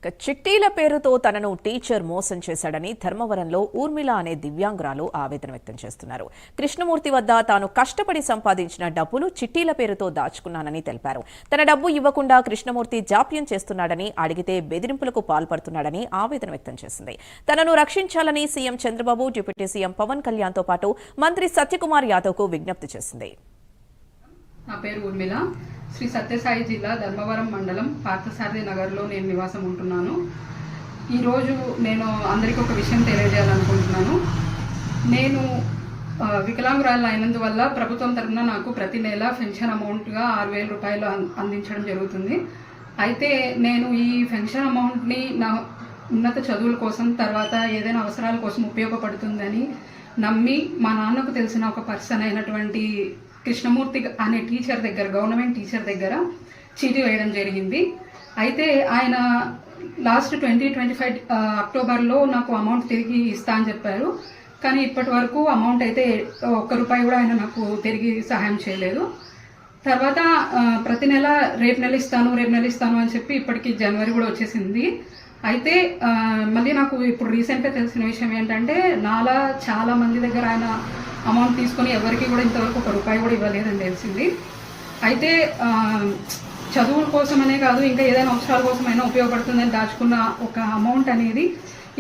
చిట్టీల పేరుతో తనను టీచర్ మోసం చేశాడని ధర్మవరంలో ఊర్మిళ అనే దివ్యాంగురాలు ఆవేదన వ్యక్తం చేస్తున్నారు. కృష్ణమూర్తి వద్ద తాను కష్టపడి సంపాదించిన డబ్బును చిట్టీల పేరుతో దాచుకున్నానని తెలిపారు. తన డబ్బు ఇవ్వకుండా కృష్ణమూర్తి జాప్యం చేస్తున్నాడని, అడిగితే బెదిరింపులకు పాల్పడుతున్నాడని ఆవేదన వ్యక్తం చేసింది. తనను రక్షించాలని CM Chandrababu, deputy CM Pawan కళ్యాణ్తో పాటు మంత్రి సత్యకుమార్ యాదవ్కు విజ్ఞప్తి చేసింది. నా పేరు ఊర్మిళ. శ్రీ సత్యసాయి జిల్లా ధర్మవరం మండలం పార్థసారథి నగర్లో నేను నివాసం ఉంటున్నాను. ఈరోజు నేను అందరికీ ఒక విషయం తెలియజేయాలనుకుంటున్నాను. నేను వికలాంగురాలు అయినందువల్ల ప్రభుత్వం తరఫున నాకు ప్రతి నెల పెన్షన్ అమౌంట్గా 6,000 రూపాయలు అందించడం జరుగుతుంది. అయితే నేను ఈ పెన్షన్ అమౌంట్ని నా ఉన్నత చదువుల కోసం, తర్వాత ఏదైనా అవసరాల కోసం ఉపయోగపడుతుందని నమ్మి మా నాన్నకు తెలిసిన ఒక పర్సన్ అయినటువంటి కృష్ణమూర్తి అనే టీచర్ దగ్గర, గవర్నమెంట్ టీచర్ దగ్గర చీటీ వేయడం జరిగింది. అయితే ఆయన లాస్ట్ 2025 అక్టోబర్లో నాకు అమౌంట్ తిరిగి ఇస్తా అని చెప్పారు. కానీ ఇప్పటి వరకు అమౌంట్ అయితే ₹1 కూడా ఆయన నాకు తిరిగి సహాయం చేయలేదు. తర్వాత ప్రతి నెల రేపు నెల ఇస్తాను అని చెప్పి ఇప్పటికి జనవరి కూడా వచ్చేసింది. అయితే మళ్ళీ నాకు ఇప్పుడు రీసెంట్గా తెలిసిన విషయం ఏంటంటే, నాలా చాలా మంది దగ్గర ఆయన అమౌంట్ తీసుకొని ఎవరికి కూడా ఇంతవరకు ₹1 కూడా ఇవ్వలేదని తెలిసింది. అయితే చదువుల కోసమనే కాదు, ఇంకా ఏదైనా అవసరాల కోసమైనా ఉపయోగపడుతుందని దాచుకున్న ఒక అమౌంట్ అనేది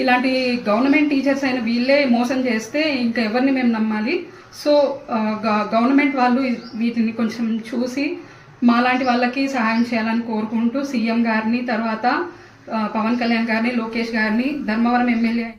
ఇలాంటి గవర్నమెంట్ టీచర్స్ అయిన వీళ్ళే మోసం చేస్తే ఇంకా ఎవరిని మేము నమ్మాలి? సో గవర్నమెంట్ వాళ్ళు వీటిని కొంచెం చూసి మాలాంటి వాళ్ళకి సహాయం చేయాలని కోరుకుంటూ సీఎం గారిని, తర్వాత పవన్ కళ్యాణ్ గారిని, లోకేష్ గారిని, ధర్మవరం ఎమ్మెల్యే